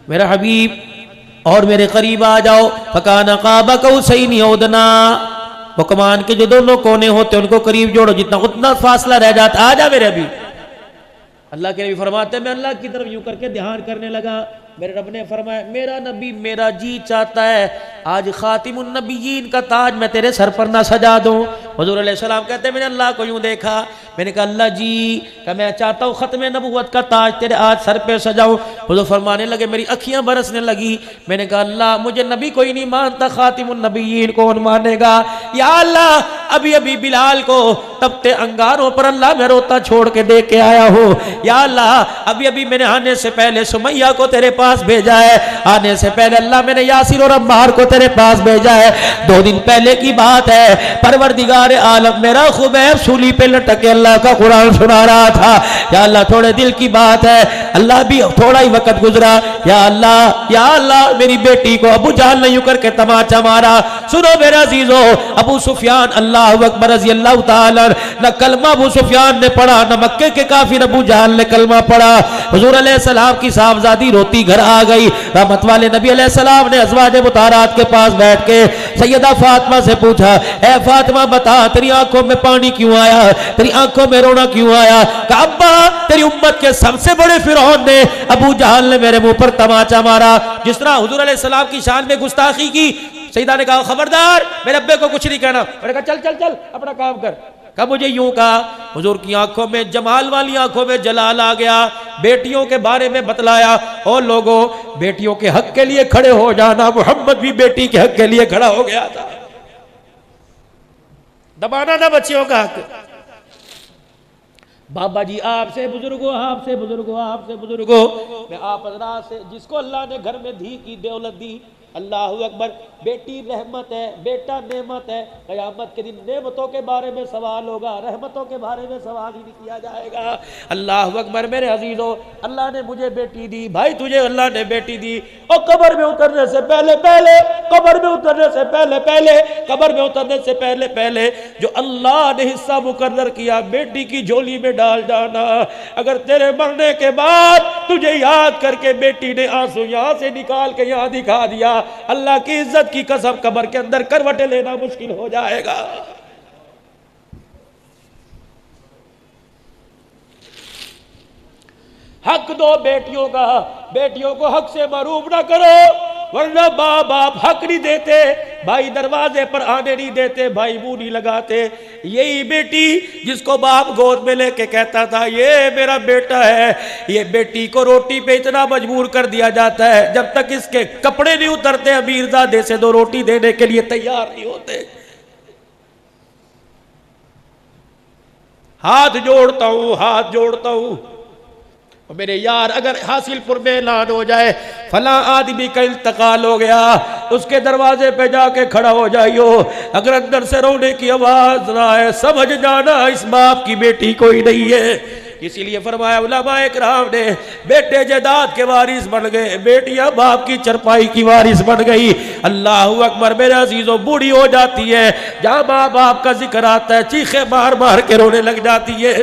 मेरा हबीब और मेरे करीब आ जाओ। फकाना काबा कौसैनी औ अदना, वो कमान के जो दोनों कोने होते उनको करीब जोड़ो, जितना उतना फासला रह जाता। आ जा मेरे हबीब। अल्लाह के नबी फरमाते मैं अल्लाह की तरफ यूं करके ध्यान करने लगा। मेरे रब ने फरमाया मेरा नबी मेरा जी चाहता है आज खातिमुन नबिय्यीन का ताज मैं तेरे सर पर ना सजा दूं। हुजूर अलैहिस्सलाम कहते मैंने अल्लाह को यूं देखा, मैंने कहा अल्लाह जी का मैं चाहता हूँ खत्म नबुव्वत का ताज तेरे आज सर पे सजाऊं। हुजूर फरमाने लगे मेरी अखियां बरसने लगी। मैंने कहा अल्लाह मुझे नबी कोई नहीं मानता, खातिमुन नबिय्यीन कौन मानेगा। या अल्लाह अभी अभी बिलाल को तपते अंगारों पर अल्लाह मैं रोता छोड़ के दे के आया हूँ। या अल्लाह अभी अभी मैंने आने से पहले सुमैया को तेरे पास भेजा है, आने से पहले अल्लाह मैंने यासिर और अम्मार को तेरे पास भेजा है। 2 दिन पहले की बात है, परवरदिगार आलम मेरा खुबैब सूली पे लटके अल्लाह का कुरान सुना रहा था। या अल्लाह थोड़े दिल की बात है, अल्लाह भी थोड़ा ही वक्त गुजरा। या अल्लाह मेरी बेटी को अबू जहल ने यूं करके तमाचा मारा। सुनो मेरा अजीजो, अबू सुफियान अल्लाह अकबर रज़ी अल्लाह ताला न कलमा अबू सुफियान ने पढ़ा, न मक्के के काफिर अबू जहल ने कलमा पढ़ा। हुजूर अलैहिस्सलाम की साहबजादी रोती घर आ गई। रहमत वाले नबी अलैहिस्सलाम ने अज़वाजे मुताहरात के पास बैठ के सैयदा फातिमा से पूछा, ए फातिमा बता तेरी आंखों में पानी क्यों आया, तेरी आंखों में रोना क्यों आया। कहा अब्बा तेरी उम्मत के सबसे बड़े फिरौन ने अबू जहल ने मेरे मुंह पर तमाचा मारा। जिस तरह हुजूर अलैहिस्सलाम की शान में गुस्ताखी की, सैयदा ने कहा खबरदार मेरे अब्बे को कुछ नहीं कहना। मैंने कहा चल चल चल अपना काम कर। कहा मुझे यूं कहा। हुजूर की आंखों में जमाल वाली आंखों में जलाल आ गया। बेटियों के बारे में बतलाया, और लोगों बेटियों के हक के लिए खड़े हो जाना। मोहम्मद भी बेटी के हक के लिए खड़ा हो गया था। दबाना ना बच्चियों का हक। बाबा जी आपसे बुजुर्गो, आपसे बुजुर्गो, आपसे बुजुर्गो, मैं आप हज़रात से जिसको अल्लाह ने घर में धी की दौलत दी, अल्लाह अकबर, बेटी रहमत है, बेटा नेमत है। क़यामत के दिन नेमतों के बारे में सवाल होगा, रहमतों के बारे में सवाल ही नहीं किया जाएगा। अल्लाह अकबर मेरे अजीजों, अल्लाह ने मुझे बेटी दी, भाई तुझे अल्लाह ने बेटी दी। और कब्र में उतरने से पहले पहले, कब्र में उतरने से पहले पहले, कब्र में उतरने से पहले पहले जो अल्लाह ने हिस्सा मुकर्रर किया बेटी की झोली में डाल जाना। अगर तेरे मरने के बाद तुझे याद करके बेटी ने आंसू यहां से निकाल के यहां दिखा दिया, अल्लाह की इज्जत की कसम कब्र के अंदर करवटें लेना मुश्किल हो जाएगा। हक दो बेटियों का, बेटियों को हक से महरूम ना करो, वरना माँ बाप हक नहीं देते, भाई दरवाजे पर आने नहीं देते, भाई मुंह नहीं लगाते। यही बेटी जिसको बाप गोद में लेके कहता था ये मेरा बेटा है, ये बेटी को रोटी पे इतना मजबूर कर दिया जाता है जब तक इसके कपड़े नहीं उतरते अमीरजादे से 2 रोटी देने के लिए तैयार नहीं होते। हाथ जोड़ता हूं, हाथ जोड़ता हूं और मेरे यार, अगर हासिलपुर में ऐलान हो जाए फला आदमी का इंतकाल हो गया, उसके दरवाजे पे जाके खड़ा हो जाइयो। अगर अंदर से रोने की आवाज ना आए, समझ जाना इस बाप की बेटी कोई नहीं है। इसीलिए फरमाया उलमाए किराम ने, बेटे जायदाद के वारिस बन गए, बेटियां बाप की चरपाई की वारिस बन गई। अल्लाह अकबर मेरे अजीजों, बूढ़ी हो जाती है, जहां माँ बाप का जिक्र आता है चीखे मार मार के रोने लग जाती है।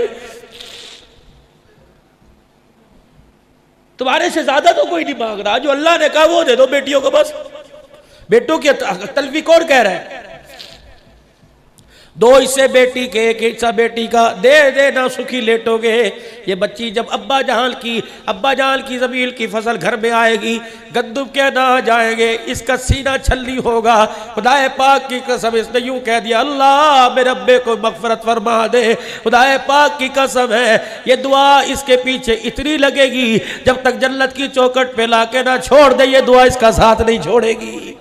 तुम्हारे से ज्यादा तो कोई नहीं मांग रहा, जो अल्लाह ने कहा वो दे दो बेटियों को बस। बेटों की तलफी कौन कह रहा है? 2 हिस्से बेटी के, 1 हिस्सा बेटी का, दे देना सुखी लेटोगे। ये बच्ची जब अब्बा जान की ज़मीन की फसल घर में आएगी, गंदुम के ना जाएंगे, इसका सीना छल्ली होगा। खुदाए पाक की कसम, इसने यूं कह दिया अल्लाह मेरे अब्बे को मगफरत फरमा दे। खुदाए पाक की कसम है, ये दुआ इसके पीछे इतनी लगेगी जब तक जन्नत की चौखट पे लाके ना छोड़ दे, ये दुआ इसका साथ नहीं छोड़ेगी।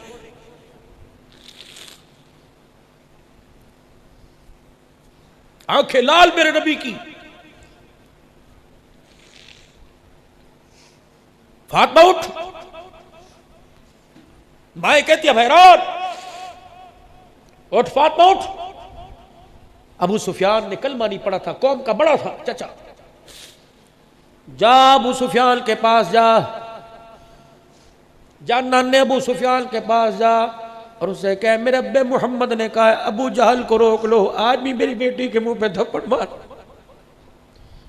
आंखें लाल मेरे नबी की। फातिमा उठ, माए कहती है भैरान उठ, फातिमा उठ। अबू सुफियान ने कलमा नहीं पढ़ा था, कौम का बड़ा था चचा। जा अबू सुफियान के पास जा नाने अबू सुफियान के पास जा और उससे कह मेरे अब्बे मोहम्मद ने कहा अबू जहल को रोक लो, आज भी मेरी बेटी के मुंह पे थप्पड़ मार।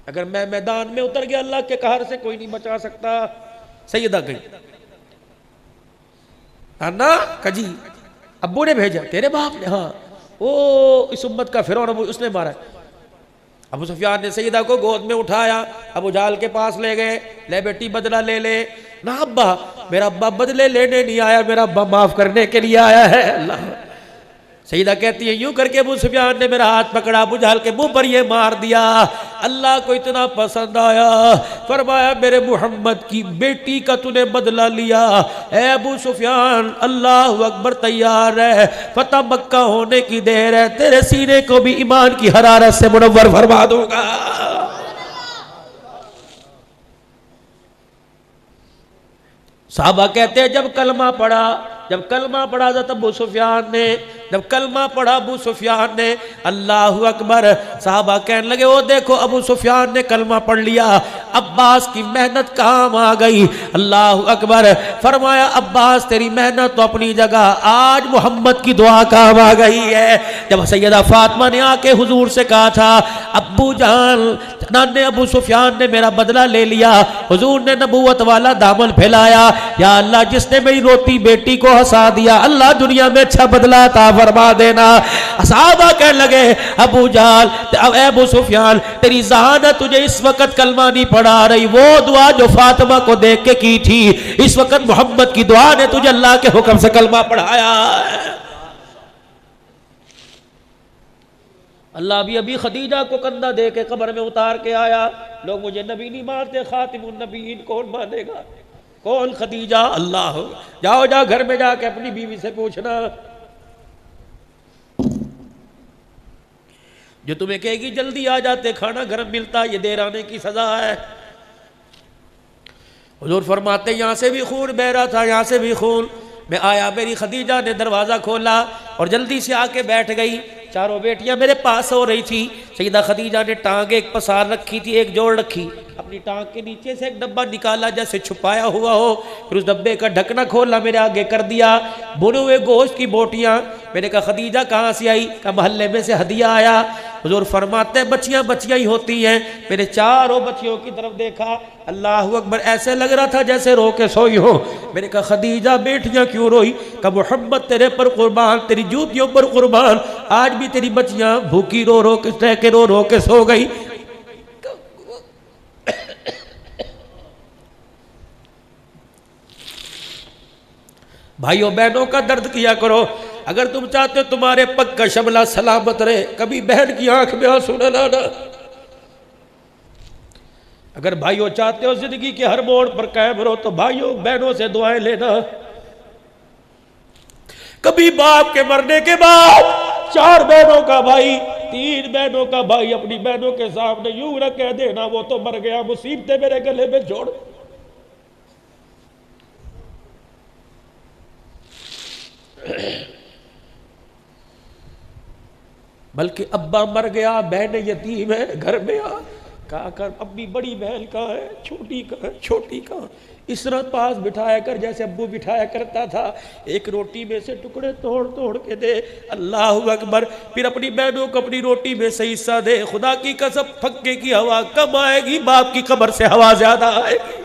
अगर मैं मैदान में उतर गया अल्लाह के कहर से कोई नहीं बचा सकता। सैयदा गई, अन्ना कजी अब्बू ने भेजा, तेरे बाप ने? हाँ। ओ इस उम्मत का फिरौन अबू, उसने मारा। अबू सुफियान ने सईदा को गोद में उठाया, अबू जाल के पास ले गए, ले बेटी बदला ले ले। ना अब्बा, मेरा अब्बा बदले लेने नहीं आया, मेरा अब्बा माफ करने के लिए आया है। अल्लाह। सईदा कहती है यूं करके अबू सुफियान ने मेरा हाथ पकड़ा, अबू जहल के मुंह पर ये मार दिया। अल्लाह को इतना पसंद आया, फरमाया मेरे मोहम्मद की बेटी का तूने बदला लिया। ए अबू सुफियान, अल्लाह अकबर, तैयार है, फतह मक्का होने की देर है, तेरे सीने को भी ईमान की हरारत से मुनव्वर फरमा दूंगा। साहबा कहते हैं जब कलमा पढ़ा हज़रत अबू सुफियान ने, जब कलमा पढ़ा अबू सुफियान ने, अल्लाह अकबर, साहबा कहने लगे वो देखो अबू सुफियान ने कलमा पढ़ लिया, अब्बास की मेहनत काम आ गई। अल्लाह अकबर, फरमाया अब्बास तेरी मेहनत तो अपनी जगह, आज मोहम्मद की दुआ काम आ गई है। जब सैयदा फातिमा ने आके हुजूर से कहा था अब्बू जान, नाने अबू सुफियान ने मेरा बदला ले लिया, हुजूर ने नबूवत वाला दामन फैलाया, या अल्लाह जिसने मेरी रोती बेटी को हंसा दिया, अल्लाह दुनिया में अच्छा बदला ता फरमा देना। सहाबा कहने लगे अबू जाल, अबू सुफियान, तेरी ज़हानत तुझे इस वक्त कलमा नहीं पढ़ा रही, वो दुआ जो फातिमा को देख के की थी, इस वक्त मोहम्मद की दुआ ने तुझे अल्लाह के हुक्म से कलमा पढ़ाया। अल्लाह भी अभी खदीजा को कंधा दे के कब्र में उतार के आया। लोग मुझे नबी नहीं मानते, खातिमुन नबीयीन कौन मानेगा? कौन? खदीजा। अल्लाह। जाओ जाओ घर में जाके अपनी बीवी से पूछना, जो तुम्हें कहेगी जल्दी आ जाते, खाना गर्म मिलता, ये देर आने की सजा है। हुजूर फरमाते यहाँ से भी खून बह रहा था, यहाँ से भी खून। मैं आया, मेरी खदीजा ने दरवाज़ा खोला और जल्दी से आके बैठ गई। चारों बेटियां मेरे पास हो रही थी। सईदा खदीजा ने टांग एक पसार रखी थी, एक जोड़ रखी, अपनी टांग के नीचे से एक डब्बा निकाला जैसे छुपाया हुआ हो, फिर उस डब्बे का ढकना खोला, मेरे आगे कर दिया, भुने हुए गोश्त की बोटियां। मैंने कहा खदीजा कहाँ से आई? कहा मोहल्ले में से हदिया आया। हुजूर फरमाते हैं बच्चियां बच्चियां ही होती हैं। मैंने चारों बच्चियों की तरफ देखा, अल्लाह अकबर, ऐसे लग रहा था जैसे रो के सोई हो। मैंने कहा खदीजा बेटियां क्यों रोई? कहा मोहम्मद तेरे पर कुर्बान, तेरी जूतियों पर कुर्बान, आज भी तेरी बच्चियां भूखी रो रो के सो गई। भाइयों बहनों का दर्द किया करो। अगर तुम चाहते हो तुम्हारे पग का शमला सलामत रहे, कभी बहन की आंख में आंसू न लाना। अगर भाइयों चाहते हो जिंदगी के हर मोड़ पर कायम रहो, तो भाइयों बहनों से दुआएं लेना। कभी बाप के मरने के बाद 4 बहनों का भाई, 3 बहनों का भाई अपनी बहनों के सामने यूं न कह देना वो तो मर गया, मुसीबतें मेरे गले में जोड़। बल्कि अब्बा मर गया, बहन यतीम है, घर में आ कहा कर अपनी बड़ी बहन कहाँ है, छोटी कहाँ है, छोटी कहाँ? इस तरह पास बिठाया कर जैसे अब्बू बिठाया करता था। एक रोटी में से टुकड़े तोड़ तोड़ के दे। अल्लाह अकबर। फिर अपनी बहनों को अपनी रोटी में से हिस्सा दे। खुदा की कसम, फक्के की हवा कम आएगी, बाप की कब्र से हवा ज्यादा आएगी।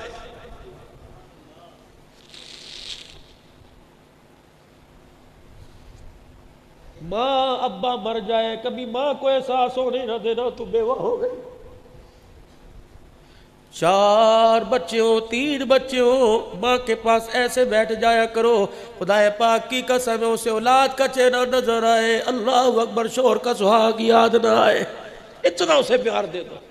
माँ अब्बा मर जाए, कभी माँ को एहसास होने न देना तू बेवा हो गई। 4 बच्चे हो, 3 बच्चे हो, माँ के पास ऐसे बैठ जाया करो, खुदाए पाक की कसम है उसे औलाद का चेहरा नजर आए, अल्लाह अकबर, शोर का सुहाग याद ना आए, इतना उसे प्यार दे दो।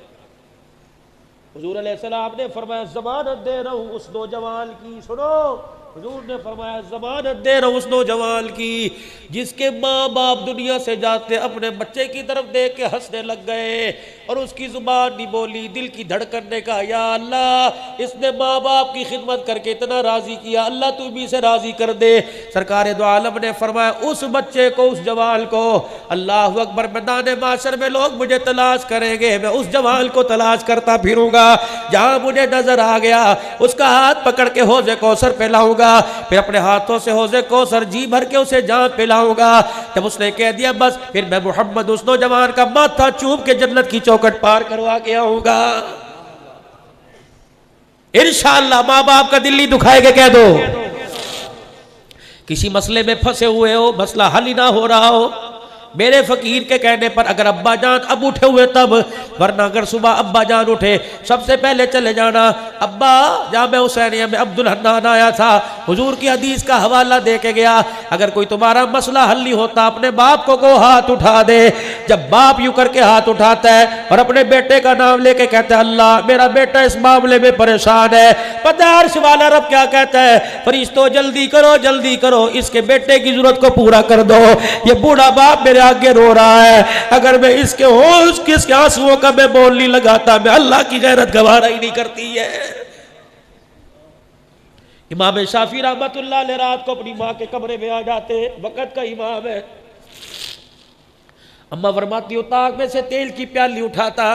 हुजूर अलैहिस्सलाम ने फरमाया जमानत दे रहा हूँ उस नौजवान की, सुनो, हुजूर ने फरमाया जमानत दे रहा हूँ उस नौजवान की जिसके माँ बाप दुनिया से जाते अपने बच्चे की तरफ देख के हंसने लग गए और उसकी जुबान नहीं बोली, दिल की धड़कन ने कहा या अल्लाह इसने माँ बाप की खिदमत करके इतना राजी किया, अल्लाह तू भी इसे राजी कर दे। सरकार दो आलम ने फरमाया उस बच्चे को, उस जवान को, अल्लाह अकबर, मैदान माशर में लोग मुझे तलाश करेंगे, मैं उस जवान को तलाश करता फिरूंगा, जहां मुझे नजर आ गया उसका हाथ पकड़ के हौज़े कौसर पिलाऊंगा, फिर अपने हाथों से हौज़े कौसर जी भर के उसे जान पिलाऊंगा। जब उसने कह दिया बस, फिर मैं मोहम्मद उस नौजवान का माथा चूम के जन्नत की चौखट पार करवा के आऊंगा। इंशाअल्लाह। माँ बाप का दिल नहीं दुखाएगा, कह दो। किसी मसले में फंसे हुए हो, मसला हल ही ना हो रहा हो, मेरे फकीर के कहने पर अगर अब्बा जान अब उठे हुए तब, वरना अगर सुबह अब्बा जान उठे सबसे पहले चले जाना, अब्बा जामे हुसैनिया में अब्दुल हन्नान आया था, हुजूर की हदीस का हवाला दे के गया, अगर कोई तुम्हारा मसला हल नहीं होता अपने बाप को हाथ उठा दे। जब बाप यूं करके हाथ उठाता है और अपने बेटे का नाम लेके कहता है अल्लाह मेरा बेटा इस मामले में परेशान है, पता है अर्श वाला रब क्या कहता है, फरिश्तों जल्दी करो इसके बेटे की जरूरत को पूरा कर दो, ये बूढ़ा बाप मेरे आगे रो रहा है, अगर मैं इसके होश किसके आंसुओं का मैं बोल नहीं लगाता, मैं अल्लाह की गैरत गवारा ही नहीं करती है। इमाम शाफी रहमतुल्लाह अलैह रात को अपनी माँ के कमरे में आ जाते, वक़्त का इमाम है। अम्मा फरमाती हो ताक में से तेल की प्याली उठाता,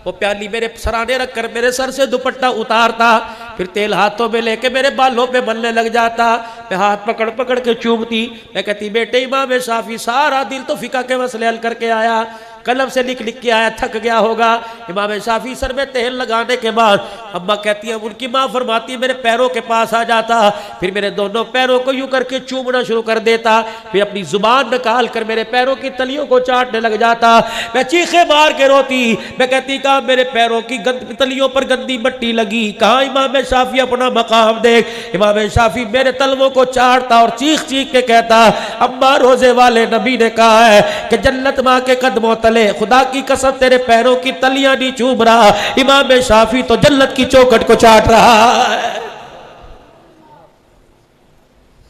वो प्याली मेरे सराने रखकर मेरे सर से दुपट्टा उतारता, फिर तेल हाथों में लेके मेरे बालों पे मलने लग जाता, मैं हाथ पकड़ पकड़ के चूमती, मैं कहती बेटे इमाम शाफी सारा दिन तो फिका के मसले हल करके आया, कलम से लिख लिख के आया, थक गया होगा। इमाम शाफी सर में तेल लगाने के बाद अम्मा कहती है, उनकी माँ फरमाती है मेरे पैरों के पास आ जाता, फिर मेरे दोनों पैरों को यूं करके चूमना शुरू कर देता, फिर अपनी जुबान निकाल कर मेरे पैरों की तलियों को चाटने लग जाता, मैं चीखे मार के रोती, मैं कहती कहाँ मेरे पैरों की तलियों पर गंदी मिट्टी लगी, कहाँ इमाम शाफी अपना मकाम देख। इमाम शाफी मेरे तलवों को चाटता और चीख चीख के कहता अम्मा रोजे वाले नबी ने कहा है कि जन्नत माँ के कदमों तले, खुदा की कसम तेरे पैरों की तलियां नहीं चूम रहा, इमाम शाफी तो जन्नत की चौखट को चाट रहा है।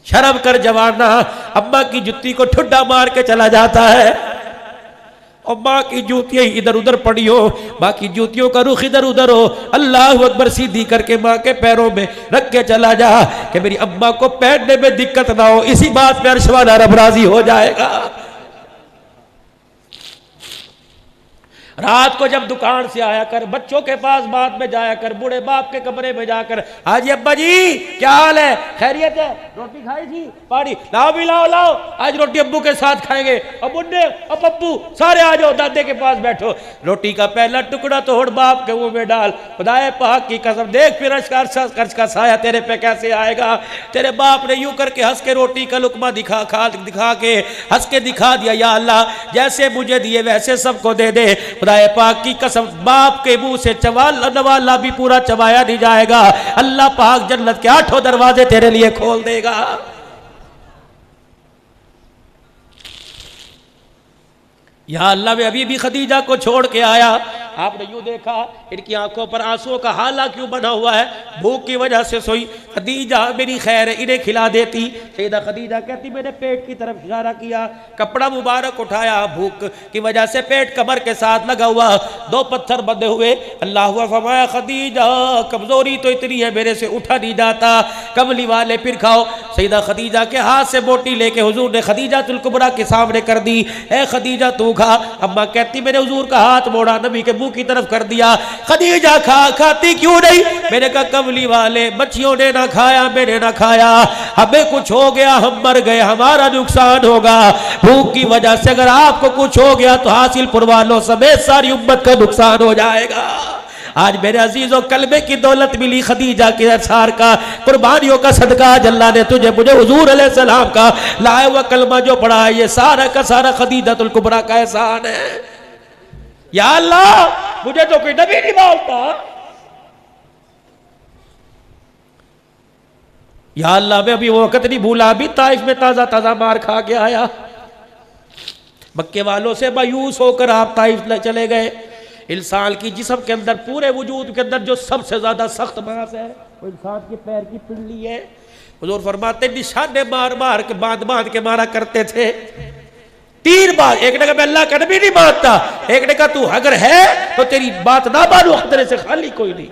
शर्म कर जवाना, अम्मा की जुत्ती को ठुड्डा मार के चला जाता है और माँ की जूतियां इधर उधर पड़ी हो, माँ की जूतियों का रुख इधर उधर हो, अल्लाह अकबर सीधी करके माँ के पैरों में रख के चला जा कि मेरी अम्मा को पहनने में दिक्कत ना हो, इसी बात में अर्श वाला रब राजी हो जाएगा। रात को जब दुकान से आया कर, बच्चों के पास बाद में जाया कर, बूढ़े बाप के कमरे में जाकर आज अब्बा जी क्या हाल है, खैरियत है, रोटी खाई थी, पानी लाओ भी लाओ, आज रोटी अब्बू के साथ खाएंगे, अब मुन्ने अब अब्बू सारे आ जाओ दादे के पास बैठो, रोटी का पहला टुकड़ा तोड़ बाप के मुंह में डाल, खुदाए पाक की कसम देख फिर कर्ज का साया तेरे पे कैसे आएगा। तेरे बाप ने यूं करके हंस के रोटी का लुकमा दिखा के हंस के दिखा दिया, या अल्लाह जैसे मुझे दिए वैसे सबको दे दे। खुदाए पाक की कसम बाप के मुंह से नवाला भी पूरा चबाया नहीं जाएगा, अल्लाह पाक जन्नत के 8 दरवाजे तेरे लिए खोल देगा। या अल्लाह में अभी भी खदीजा को छोड़ के आया, आपने यूं देखा इनकी आंखों पर आंसुओं का हाला क्यों बना हुआ है, भूख की वजह से सोई। खदीजा मेरी खैर है इन्हें खिला देती। सैयदा खदीजा कहती मैंने पेट की तरफ इशारा किया, कपड़ा मुबारक उठाया, भूख की वजह से पेट कमर के साथ लगा हुआ, 2 पत्थर बंधे हुए। अल्लाह हुआ फरमाया खदीजा कमजोरी तो इतनी है मेरे से उठा नहीं जाता, कमली वाले फिर खाओ। सैयदा खदीजा के हाथ से बोटी लेके हुजूर ने खदीजातुल कुबरा के सामने कर दी, ए खदीजा तू खा। अम्मा कहती मैंने हुजूर का हाथ मोड़ा, नबी के मुंह की तरफ कर दिया, खदीजा खाती क्यों नहीं? मैंने कहा कमली वाले बच्चियों ने ना खाया, मैंने ना खाया, हमें कुछ हो गया हम मर गए, हमारा नुकसान होगा। भूख की वजह से अगर आपको कुछ हो गया तो हासिलपुर वालों समेत सारी उम्मत का नुकसान हो जाएगा। आज मेरे अजीजों कलमे की दौलत मिली खदीजा के असार का, कुर्बानियों का सदका अल्लाह ने तुझे मुझे हुजूर अलैहि सलाम का लाया हुआ कलमा जो पढ़ा है, ये सारा का सारा खदीजातुल कुबरा का एहसान है। या अल्लाह मुझे तो कोई नबी नहीं मानता, या अल्लाह मैं अभी वो वक्त नहीं भूला, अभी ताइफ में ताजा ताजा मार खा के आया, मक्के वालों से मायूस होकर आप ताइफ चले गए। इंसान की जिस्म के अंदर पूरे वजूद के अंदर जो सबसे ज्यादा सख्त मांस है वो इंसान के पैर की पिंडली है। हुजूर फरमाते निशाने मार मार के बांध के मारा करते थे 3 बार। एक ने कहा मैं अल्लाह का नबी नहीं मानता, एक ने कहा तू अगर है तो तेरी बात ना मानो, खतरे से खाली कोई नहीं।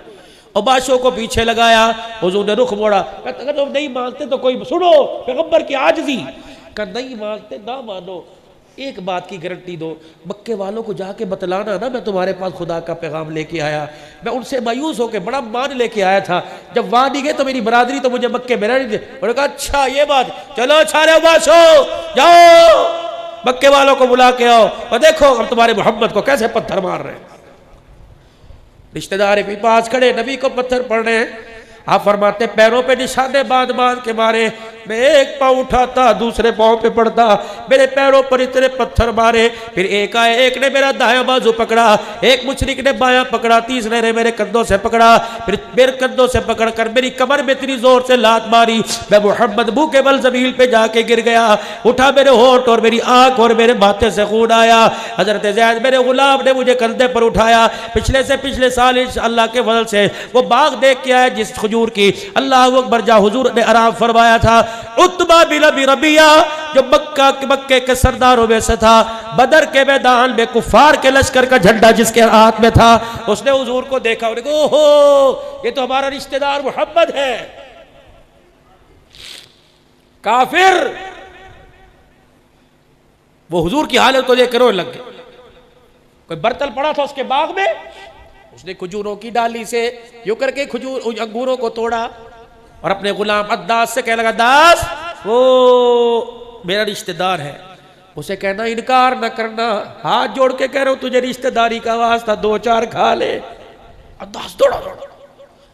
और बादशाह को पीछे लगाया, हुजूर ने रुख मोड़ा, अगर तुम नहीं मानते तो कोई सुनो पैगंबर की आजिज़ी का, नहीं मानते ना मानो, एक बात की गारंटी दो, मक्के वालों को जाके बतलाना ना मैं तुम्हारे पास खुदा का पैगाम लेके आया। मैं उनसे मायूस होकर बड़ा मान लेके आया था, जब वहां नहीं गए तो मेरी बरादरी तो मुझे मक्के में रहने दे। उन्होंने कहा अच्छा ये बात, चलो सारे बादशाह जाओ मक्के वालों को बुला के आओ और देखो हम तुम्हारे मोहम्मद को कैसे पत्थर मार रहे हैं। रिश्तेदार भी पास खड़े, नबी को पत्थर पड़ रहे हैं। आप फरमाते पैरों पे निशाने बांध के मारे, मैं एक पाँव उठाता दूसरे पाँव पे पड़ता, मेरे पैरों पर इतने पत्थर मारे, फिर एक आए, एक ने मेरा दायां बाजू पकड़ा, एक मुशरिक ने बायां पकड़ा, तीसरे ने मेरे कंधों से पकड़ा, फिर मेरे कंधों से पकड़कर मेरी कमर में इतनी जोर से लात मारी, मैं मोहम्मद मुंह के बल जमीन पे जाके गिर गया। उठा मेरे होठ और मेरी आंख और मेरे माथे से खून आया। हजरत ज़ैद मेरे गुलाम ने मुझे कंधे पर उठाया। पिछले से पिछले साल अल्लाह के फजल से वो बाग देख के आया जिस खजूर की अल्लाह अकबर जा हुजूर ने आराम फरमाया था। उत्बा बिन अबी रबिया जो मक्के के सरदारों में से था, बदर के मैदान में कुफार के लश्कर का झंडा जिसके हाथ में था, उसने हुजूर को देखा और कहा ओहो ये तो हमारा रिश्तेदार मोहम्मद है। काफिर वो हुजूर की हालत को देख कर रोने लग गए। कोई बर्तन पड़ा था उसके बाग में, उसने खजूरों की डाली से यूं करके खजूर अंगूरों को तोड़ा और अपने गुलाम अद्दास से कहने लगा, दास वो मेरा रिश्तेदार है, उसे कहना इनकार न करना, हाथ जोड़ के कह रहा हूं तुझे रिश्तेदारी का वास्ता, दो चार खा ले। अद्दास दौड़ा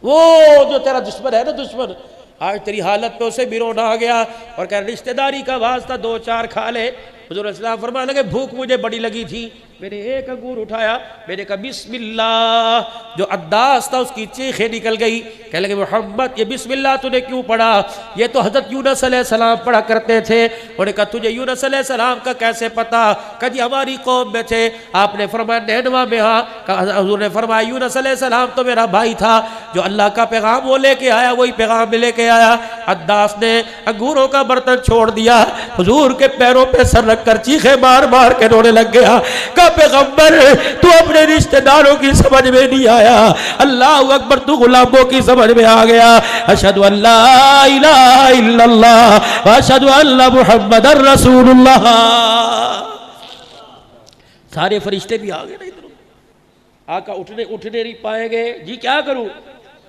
वो जो तेरा दुश्मन है ना, दुश्मन आज तेरी हालत पे उसे भी रोना आ गया और कह रिश्तेदारी का वास्ता दो चार खा ले। हुजूर अलैहिस्सलाम फरमाने लगे भूख मुझे बड़ी लगी थी, मैंने एक अंगूर उठाया, मैंने कहा बिस्मिल्लाह। जो अद्दास था उसकी चीखें निकल गई, कहने लगे मोहम्मद ये बिस्मिल्लाह तूने क्यों पढ़ा, ये तो हजरत यूनुस अलैहिस्सलाम पढ़ा करते थे। उन्होंने कहा तुझे यूनुस अलैहिस्सलाम का कैसे पता, कभी हमारी कौम में थे। आपने फरमाया नैनवा में, हाँ। हुजूर ने फरमाया यूनुस अलैहिस्सलाम तो मेरा भाई था, जो अल्लाह का पैगाम वो लेके आया वही पैगाम में लेके आया। अद्दास ने अंगूरों का बर्तन छोड़ दिया, हुजूर के पैरों पे सर रखकर चीखे मार मार के रोने लग गया। पैगंबर तू अपने रिश्तेदारों की समझ में नहीं आया, अल्लाह अकबर तू गुलामों की समझ में आ गया। अशहदु अल्ला इलाहा इल्लल्लाह व अशहदु अन्ना मुहम्मदर रसूलुल्लाह। सारे फरिश्ते भी आ गए ना इधर। आका उठने नहीं पाएंगे जी, क्या करूं,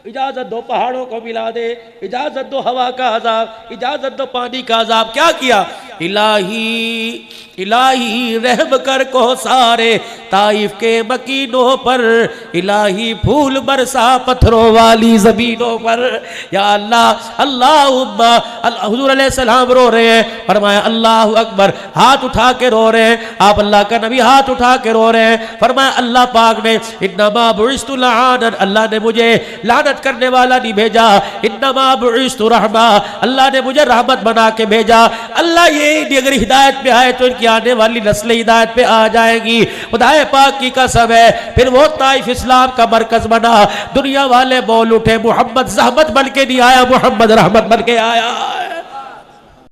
इजाजत दो पहाड़ों को मिला दे, इजाजत दो हवा का अजाब, इजाजत दो पानी का अजाब। क्या किया, इलाही इलाही रहम कर को सारे ताइफ के मकीनों पर, इलाही फूल बरसा पत्थरों वाली जमीनों पर। या अल्लाह अल्लाह हुजूर अलैहिस्सलाम रो रहे हैं, फरमाया अल्लाह अकबर, हाथ उठा के रो रहे हैं। आप अल्लाह का नबी हाथ उठा के रो रहे हैं। फरमाया अल्लाह पाक ने इन्नमा बुइस्तु लानन, अल्लाह ने मुझे लानत करने वाला नहीं भेजा, इन्नमा बुइस्तु रहमा, अल्लाह ने मुझे रहमत बना के भेजा। अल्लाह ये अगर हिदायत पे आए तो इनकी आने वाली नस्लें हिदायत पे आ जाएगी। खुदाए पाक की कसम है। फिर वो ताइफ इस्लाम का मरकज बना, दुनिया वाले बोल उठे मोहम्मद जहमत बन के नहीं आया, मोहम्मद रहमत बन के आया।